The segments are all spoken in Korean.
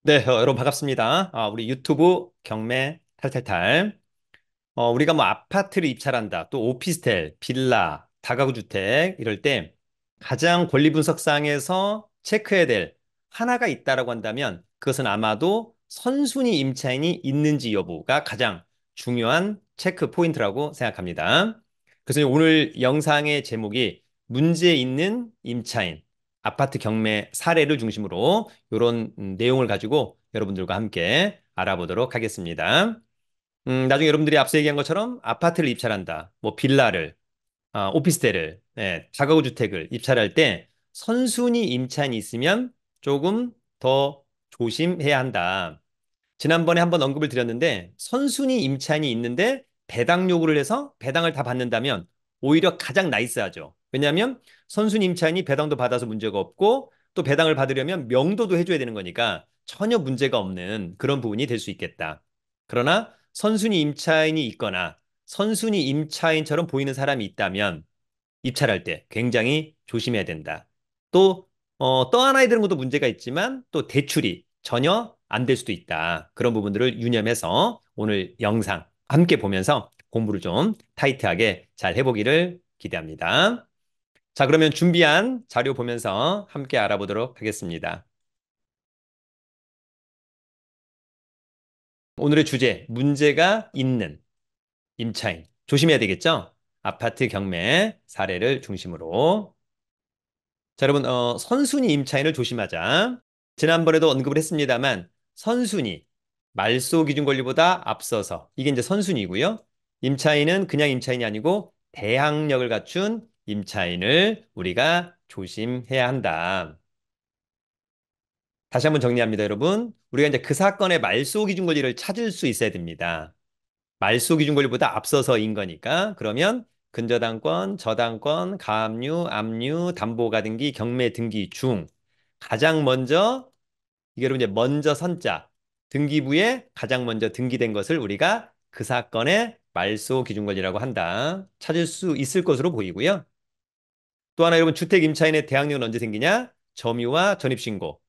네, 여러분 반갑습니다. 우리 유튜브 경매 탈탈탈. 우리가 뭐 아파트를 입찰한다, 또 오피스텔, 빌라, 다가구 주택 이럴 때 가장 권리 분석상에서 체크해야 될 하나가 있다라고 한다면 그것은 아마도 선순위 임차인이 있는지 여부가 가장 중요한 체크 포인트라고 생각합니다. 그래서 오늘 영상의 제목이 문제 있는 임차인, 아파트 경매 사례를 중심으로 이런 내용을 가지고 여러분들과 함께 알아보도록 하겠습니다. 나중에 여러분들이 앞서 얘기한 것처럼 아파트를 입찰한다, 뭐 빌라를, 오피스텔을, 다가구 주택을 입찰할 때 선순위 임차인이 있으면 조금 더 조심해야 한다. 지난번에 한번 언급을 드렸는데 선순위 임차인이 있는데 배당 요구를 해서 배당을 다 받는다면 오히려 가장 나이스하죠. 왜냐하면 선순위 임차인이 배당도 받아서 문제가 없고 또 배당을 받으려면 명도도 해줘야 되는 거니까 전혀 문제가 없는 그런 부분이 될 수 있겠다. 그러나 선순위 임차인이 있거나 선순위 임차인처럼 보이는 사람이 있다면 입찰할 때 굉장히 조심해야 된다. 또, 떠안아야 되는 것도 문제가 있지만 또 대출이 전혀 안 될 수도 있다. 그런 부분들을 유념해서 오늘 영상 함께 보면서 공부를 좀 타이트하게 잘 해보기를 기대합니다. 자, 그러면 준비한 자료 보면서 함께 알아보도록 하겠습니다. 오늘의 주제, 문제가 있는 임차인. 조심해야 되겠죠? 아파트 경매 사례를 중심으로. 자, 여러분, 선순위 임차인을 조심하자. 지난번에도 언급을 했습니다만, 선순위, 말소 기준 권리보다 앞서서, 이게 이제 선순위고요. 임차인은 그냥 임차인이 아니고 대항력을 갖춘 임차인을 우리가 조심해야 한다. 다시 한번 정리합니다, 여러분. 우리가 이제 그 사건의 말소 기준 권리를 찾을 수 있어야 됩니다. 말소 기준 권리보다 앞서서인 거니까 그러면 근저당권, 저당권, 가압류, 압류, 담보가등기, 경매 등기 중 가장 먼저 이게 여러분 이제 먼저 선자 등기부에 가장 먼저 등기된 것을 우리가 그 사건의 말소 기준 권리라고 한다. 찾을 수 있을 것으로 보이고요. 또 하나 여러분 주택 임차인의 대항력은 언제 생기냐? 점유와 전입신고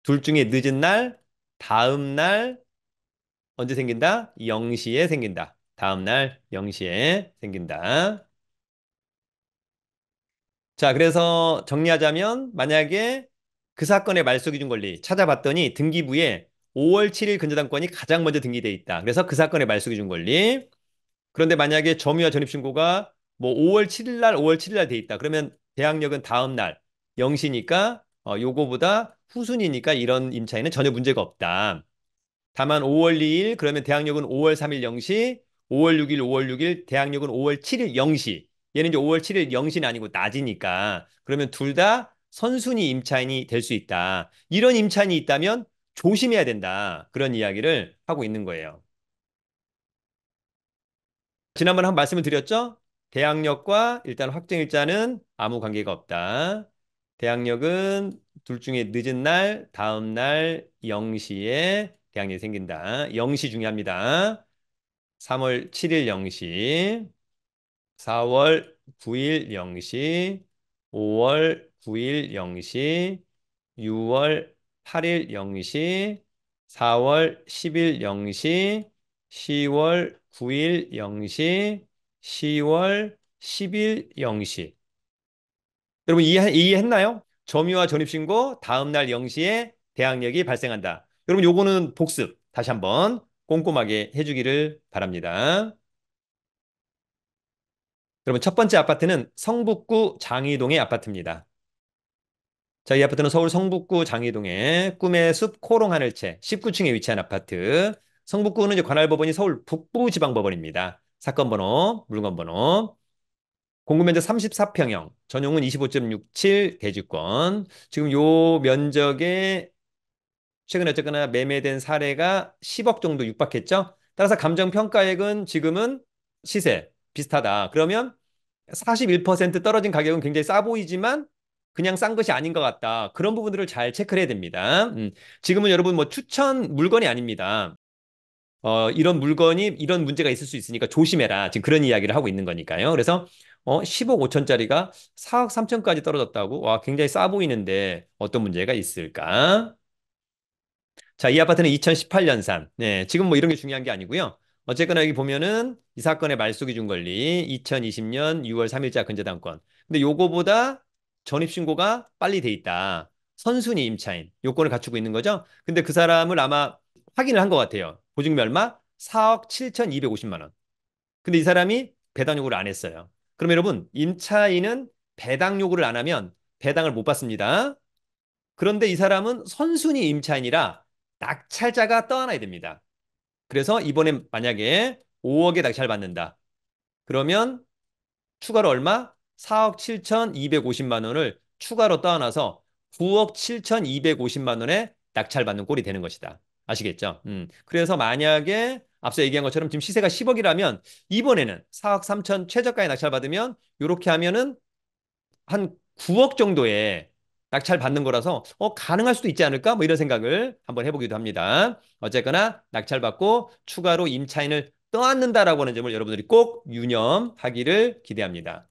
둘 중에 늦은 날, 다음 날 언제 생긴다? 0시에 생긴다. 다음 날 0시에 생긴다. 자, 그래서 정리하자면 만약에 그 사건의 말소 기준 권리 찾아봤더니 등기부에 5월 7일 근저당권이 가장 먼저 등기돼 있다. 그래서 그 사건의 말소 기준 권리. 그런데 만약에 점유와 전입신고가 뭐 5월 7일 날, 5월 7일 날 돼 있다. 그러면 대항력은 다음 날 0시니까 요거보다 후순위니까 이런 임차인은 전혀 문제가 없다. 다만 5월 2일 그러면 대항력은 5월 3일 0시, 5월 6일 5월 6일 대항력은 5월 7일 0시. 얘는 이제 5월 7일 0시는 아니고 낮이니까 그러면 둘 다 선순위 임차인이 될 수 있다. 이런 임차인이 있다면 조심해야 된다. 그런 이야기를 하고 있는 거예요. 지난번에 한 말씀을 드렸죠? 대항력과 일단 확정일자는 아무 관계가 없다. 대항력은 둘 중에 늦은 날, 다음 날 0시에 대항력이 생긴다. 0시 중요합니다. 3월 7일 0시, 4월 9일 0시, 5월 9일 0시, 6월 8일 0시, 4월 10일 0시, 10월 9일 0시, 10월 10일 0시. 여러분 이해했나요? 점유와 전입신고 다음 날 0시에 대항력이 발생한다. 여러분 요거는 복습 다시 한번 꼼꼼하게 해주기를 바랍니다. 여러분 첫 번째 아파트는 성북구 장이동의 아파트입니다. 자, 이 아파트는 서울 성북구 장이동의 꿈의 숲 코롱 하늘채 19층에 위치한 아파트. 성북구는 이제 관할법원이 서울 북부지방법원입니다. 사건 번호, 물건 번호. 공급 면적 34평형, 전용은 25.67 대지권. 지금 요 면적에 최근에 어쨌거나 매매된 사례가 10억 정도 육박했죠. 따라서 감정평가액은 지금은 시세 비슷하다. 그러면 41% 떨어진 가격은 굉장히 싸 보이지만 그냥 싼 것이 아닌 것 같다. 그런 부분들을 잘 체크를 해야 됩니다. 지금은 여러분 뭐 추천 물건이 아닙니다. 이런 물건이 이런 문제가 있을 수 있으니까 조심해라. 지금 그런 이야기를 하고 있는 거니까요. 그래서 10억 5천짜리가 4억 3천까지 떨어졌다고? 와, 굉장히 싸 보이는데 어떤 문제가 있을까? 자, 이 아파트는 2018년산. 네, 지금 뭐 이런 게 중요한 게 아니고요. 어쨌거나 여기 보면은 이 사건의 말소기준 권리 2020년 6월 3일자 근저당권. 근데 요거보다 전입신고가 빨리 돼 있다. 선순위 임차인 요건을 갖추고 있는 거죠. 근데 그 사람을 아마 확인을 한 것 같아요. 보증금이 얼마? 4억 7,250만 원. 근데 이 사람이 배당 요구를 안 했어요. 그럼 여러분, 임차인은 배당 요구를 안 하면 배당을 못 받습니다. 그런데 이 사람은 선순위 임차인이라 낙찰자가 떠안아야 됩니다. 그래서 이번에 만약에 5억에 낙찰 받는다. 그러면 추가로 얼마? 4억 7,250만 원을 추가로 떠안아서 9억 7,250만 원에 낙찰받는 꼴이 되는 것이다. 아시겠죠? 그래서 만약에 앞서 얘기한 것처럼 지금 시세가 10억이라면 이번에는 4억 3천 최저가에 낙찰받으면 이렇게 하면은 한 9억 정도의 낙찰 받는 거라서 가능할 수도 있지 않을까? 뭐 이런 생각을 한번 해보기도 합니다. 어쨌거나 낙찰 받고 추가로 임차인을 떠안는다라고 하는 점을 여러분들이 꼭 유념하기를 기대합니다.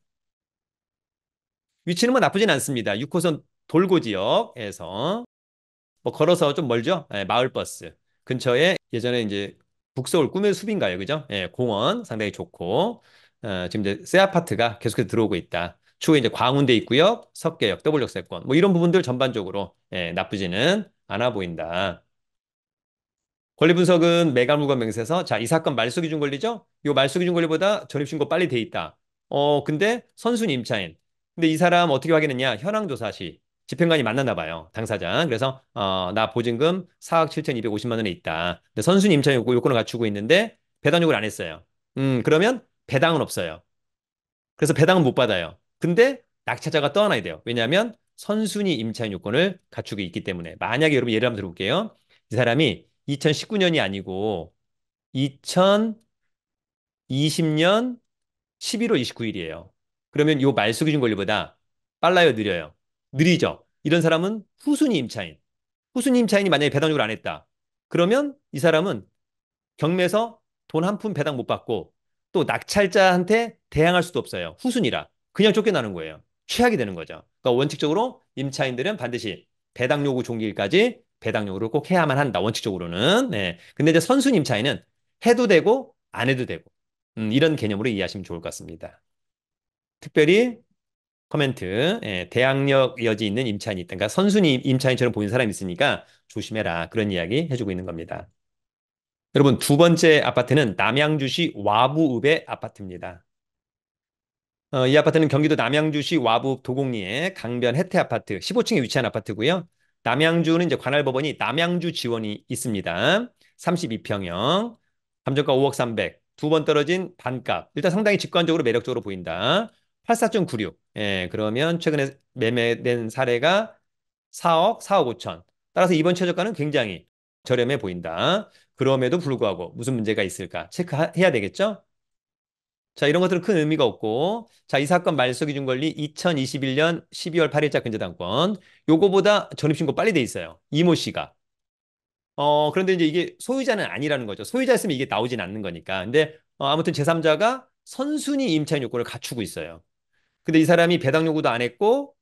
위치는 뭐 나쁘진 않습니다. 6호선 돌고 지역에서 뭐 걸어서 좀 멀죠? 예, 마을버스 근처에 예전에 이제 북서울 꿈의 숲인가요? 그죠? 예, 공원 상당히 좋고 지금 이제 새 아파트가 계속해서 들어오고 있다. 추후에 이제 광운대 입구역, 석계역, 더블역세권 뭐 이런 부분들 전반적으로 나쁘지는 않아 보인다. 권리 분석은 매각물건 명세서 자, 이 사건 말소 기준 권리죠? 이 말소 기준 권리보다 전입신고 빨리 돼 있다. 근데 선순위 임차인. 근데 이 사람 어떻게 확인했냐? 현황 조사 시 집행관이 만났나 봐요. 당사자. 그래서 나 보증금 4억 7,250만 원에 있다. 근데 선순위 임차인 요건을 갖추고 있는데 배당 요구를 안 했어요. 그러면 배당은 없어요. 그래서 배당은 못 받아요. 근데 낙찰자가 떠나야 돼요. 왜냐하면 선순위 임차인 요건을 갖추고 있기 때문에. 만약에 여러분 예를 한번 들어볼게요. 이 사람이 2019년이 아니고 2020년 11월 29일이에요. 그러면 요 말소 기준 권리보다 빨라요, 느려요? 느리죠. 이런 사람은 후순위 임차인. 후순위 임차인이 만약에 배당 요구를 안 했다. 그러면 이 사람은 경매에서 돈 한 푼 배당 못 받고 또 낙찰자한테 대항할 수도 없어요. 후순위라. 그냥 쫓겨나는 거예요. 최악이 되는 거죠. 그러니까 원칙적으로 임차인들은 반드시 배당 요구 종기일까지 배당 요구를 꼭 해야만 한다. 원칙적으로는. 네. 근데 이제 선순위 임차인은 해도 되고 안 해도 되고 이런 개념으로 이해하시면 좋을 것 같습니다. 특별히 코멘트, 대항력 여지 있는 임차인이 있다. 그러니까 선순위 임차인처럼 보이는 사람이 있으니까 조심해라. 그런 이야기 해주고 있는 겁니다. 여러분, 두 번째 아파트는 남양주시 와부읍의 아파트입니다. 이 아파트는 경기도 남양주시 와부읍 도곡리의 강변 혜태 아파트 15층에 위치한 아파트고요. 남양주는 이제 관할법원이 남양주 지원이 있습니다. 32평형, 감정가 5억 300, 두 번 떨어진 반값. 일단 상당히 직관적으로 매력적으로 보인다. 84.96. 예, 그러면 최근에 매매된 사례가 4억 5천. 따라서 이번 최저가는 굉장히 저렴해 보인다. 그럼에도 불구하고 무슨 문제가 있을까 체크해야 되겠죠? 자, 이런 것들은 큰 의미가 없고, 자, 이 사건 말소 기준 권리 2021년 12월 8일자 근저당권, 요거보다 전입신고 빨리 돼 있어요. 이모 씨가. 그런데 이제 이게 소유자는 아니라는 거죠. 소유자였으면 이게 나오진 않는 거니까. 근데 아무튼 제3자가 선순위 임차인 요건을 갖추고 있어요. 근데 이 사람이 배당 요구도 안 했고,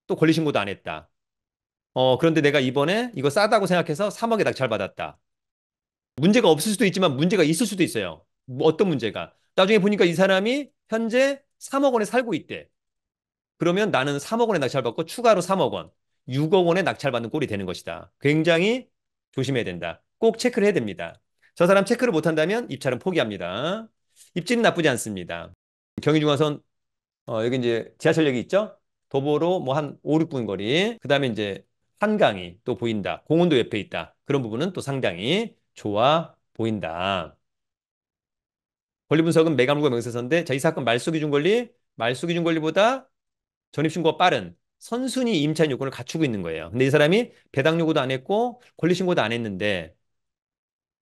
또 권리 신고도 안 했다. 그런데 내가 이번에 이거 싸다고 생각해서 3억에 낙찰받았다. 문제가 없을 수도 있지만 문제가 있을 수도 있어요. 뭐 어떤 문제가? 나중에 보니까 이 사람이 현재 3억 원에 살고 있대. 그러면 나는 3억 원에 낙찰받고 추가로 3억 원, 6억 원에 낙찰받는 꼴이 되는 것이다. 굉장히 조심해야 된다. 꼭 체크를 해야 됩니다. 저 사람 체크를 못한다면 입찰은 포기합니다. 입지는 나쁘지 않습니다. 경의중앙선 여기 이제 지하철역이 있죠? 도보로 뭐 한 5, 6분 거리. 그다음에 이제 한강이 또 보인다. 공원도 옆에 있다. 그런 부분은 또 상당히 좋아 보인다. 권리 분석은 매각물과 명세서인데 자, 이 사건 말소 기준 권리, 말소 기준 권리보다 전입신고가 빠른 선순위 임차인 요건을 갖추고 있는 거예요. 근데 이 사람이 배당 요구도 안 했고 권리 신고도 안 했는데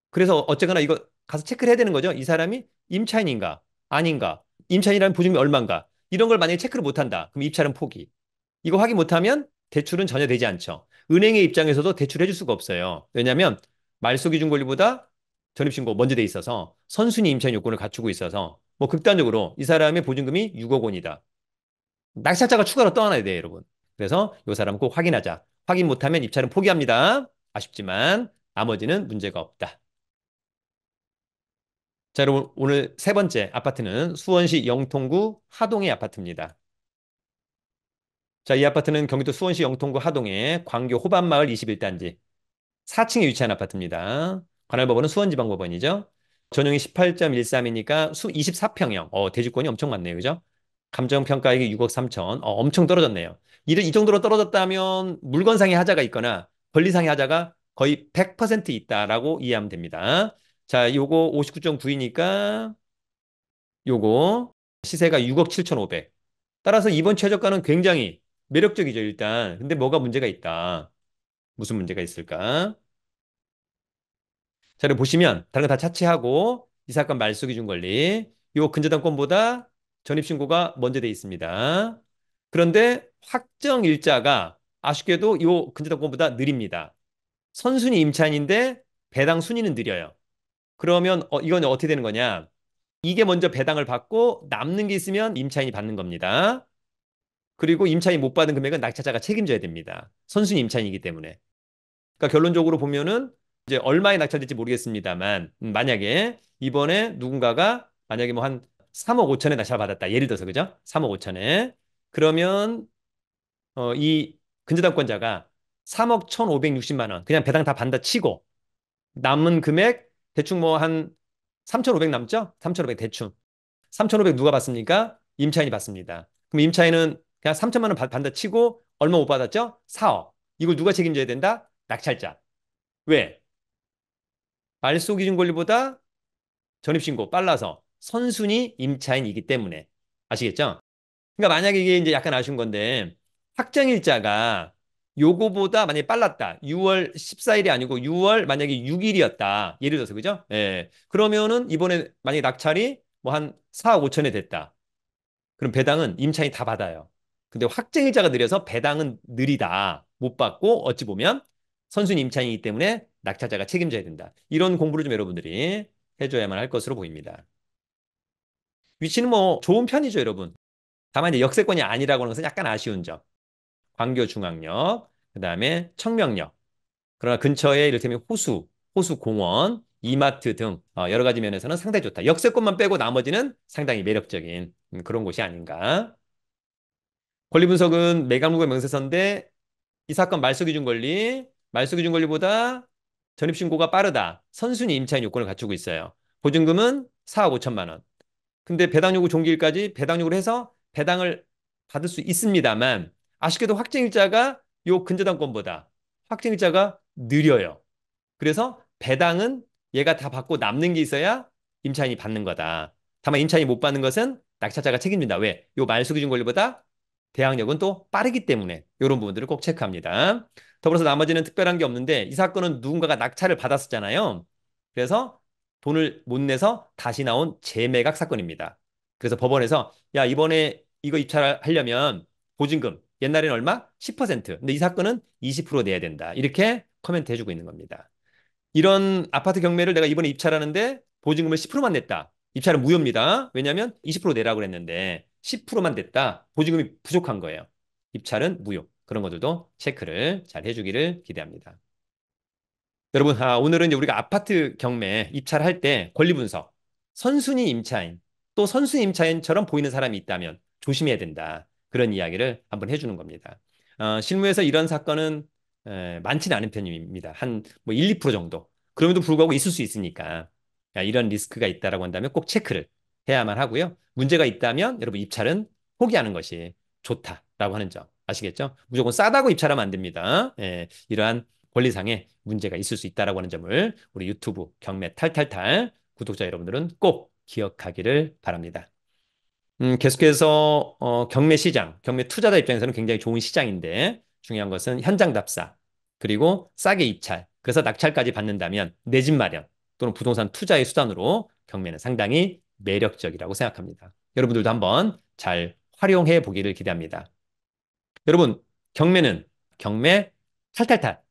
그래서 어쨌거나 이거 가서 체크를 해야 되는 거죠. 이 사람이 임차인인가 아닌가, 임차인이라는 보증금이 얼마인가 이런 걸 만약에 체크를 못 한다. 그럼 입찰은 포기. 이거 확인 못하면 대출은 전혀 되지 않죠. 은행의 입장에서도 대출해 줄 수가 없어요. 왜냐하면 말소 기준 권리보다 전입신고 먼저 돼 있어서 선순위 임차인 요건을 갖추고 있어서 뭐 극단적으로 이 사람의 보증금이 6억 원이다. 낙찰자가 추가로 떠나야 돼요, 여러분. 그래서 이 사람 꼭 확인하자. 확인 못하면 입찰은 포기합니다. 아쉽지만 나머지는 문제가 없다. 자, 여러분, 오늘 세 번째 아파트는 수원시 영통구 하동의 아파트입니다. 자, 이 아파트는 경기도 수원시 영통구 하동의 광교 호반마을 21단지 4층에 위치한 아파트입니다. 관할법원은 수원지방법원이죠. 전용이 18.13이니까 수 24평형. 대지권이 엄청 많네요. 그죠? 감정평가액이 6억 3천. 엄청 떨어졌네요. 이 정도로 떨어졌다면 물건상의 하자가 있거나 권리상의 하자가 거의 100% 있다라고 이해하면 됩니다. 자, 요거 59.9이니까 요거 시세가 6억 7,500. 따라서 이번 최저가는 굉장히 매력적이죠, 일단. 근데 뭐가 문제가 있다. 무슨 문제가 있을까? 자, 여기 보시면 다른 거 다 차치하고 이 사건 말소 기준 권리 요 근저당권보다 전입신고가 먼저 돼 있습니다. 그런데 확정 일자가 아쉽게도 요 근저당권보다 느립니다. 선순위 임차인인데 배당 순위는 느려요. 그러면 이건 어떻게 되는 거냐? 이게 먼저 배당을 받고 남는 게 있으면 임차인이 받는 겁니다. 그리고 임차인이 못 받은 금액은 낙찰자가 책임져야 됩니다. 선순위 임차인이기 때문에. 그러니까 결론적으로 보면은 이제 얼마에 낙찰될지 모르겠습니다만 만약에 이번에 누군가가 만약에 뭐 한 3억 5천에 낙찰 받았다. 예를 들어서 그죠? 3억 5천에 그러면 이 근저당권자가 3억 1,560만 원 그냥 배당 다 받는다 치고 남은 금액 대충 뭐 한 3,500 남죠? 3,500 대충. 3,500 누가 받습니까? 임차인이 받습니다. 그럼 임차인은 그냥 3천만 원 받는다 치고 얼마 못 받았죠? 4억. 이걸 누가 책임져야 된다? 낙찰자. 왜? 말소 기준 권리보다 전입신고 빨라서 선순위 임차인이기 때문에. 아시겠죠? 그러니까 만약에 이게 이제 약간 아쉬운 건데 확정일자가 요거보다 만약에 빨랐다. 6월 14일이 아니고 6월 만약에 6일이었다. 예를 들어서 그죠? 예. 그러면은 이번에 만약에 낙찰이 뭐 한 4억 5천에 됐다. 그럼 배당은 임차인이 다 받아요. 근데 확정일자가 느려서 배당은 느리다. 못 받고 어찌 보면 선순위 임차인이기 때문에 낙찰자가 책임져야 된다. 이런 공부를 좀 여러분들이 해줘야만 할 것으로 보입니다. 위치는 뭐 좋은 편이죠, 여러분. 다만 이제 역세권이 아니라고 하는 것은 약간 아쉬운 점. 광교중앙역, 그다음에 청명역. 그러나 근처에 이를테면 호수공원, 이마트 등 여러 가지 면에서는 상당히 좋다. 역세권만 빼고 나머지는 상당히 매력적인 그런 곳이 아닌가. 권리 분석은 매각물과 명세서인데 이 사건 말소 기준 권리보다 전입신고가 빠르다. 선순위 임차인 요건을 갖추고 있어요. 보증금은 4억 5천만 원. 근데 배당 요구 종기일까지 배당 요구를 해서 배당을 받을 수 있습니다만 아쉽게도 확정일자가 요 근저당권보다 확정일자가 느려요. 그래서 배당은 얘가 다 받고 남는 게 있어야 임차인이 받는 거다. 다만 임차인이 못 받는 것은 낙찰자가 책임진다. 왜? 요 말소 기준 권리보다 대항력은 또 빠르기 때문에 이런 부분들을 꼭 체크합니다. 더불어서 나머지는 특별한 게 없는데 이 사건은 누군가가 낙찰을 받았었잖아요. 그래서 돈을 못 내서 다시 나온 재매각 사건입니다. 그래서 법원에서 야 이번에 이거 입찰하려면 보증금 옛날에는 얼마? 10%. 근데 이 사건은 20% 내야 된다. 이렇게 코멘트 해주고 있는 겁니다. 이런 아파트 경매를 내가 이번에 입찰하는데 보증금을 10%만 냈다. 입찰은 무효입니다. 왜냐하면 20% 내라고 그랬는데 10%만 냈다. 보증금이 부족한 거예요. 입찰은 무효. 그런 것들도 체크를 잘 해주기를 기대합니다. 여러분, 오늘은 이제 우리가 아파트 경매 입찰할 때 권리 분석, 선순위 임차인, 또 선순위 임차인처럼 보이는 사람이 있다면 조심해야 된다. 그런 이야기를 한번 해주는 겁니다. 실무에서 이런 사건은 많지는 않은 편입니다. 한 뭐 1, 2% 정도. 그럼에도 불구하고 있을 수 있으니까 이런 리스크가 있다라고 한다면 꼭 체크를 해야만 하고요. 문제가 있다면 여러분 입찰은 포기하는 것이 좋다라고 하는 점 아시겠죠? 무조건 싸다고 입찰하면 안 됩니다. 이러한 권리상의 문제가 있을 수 있다라고 하는 점을 우리 유튜브 경매 탈탈탈 구독자 여러분들은 꼭 기억하기를 바랍니다. 계속해서 경매 시장, 경매 투자자 입장에서는 굉장히 좋은 시장인데 중요한 것은 현장 답사 그리고 싸게 입찰 그래서 낙찰까지 받는다면 내 집 마련 또는 부동산 투자의 수단으로 경매는 상당히 매력적이라고 생각합니다. 여러분들도 한번 잘 활용해 보기를 기대합니다. 여러분 경매 탈탈탈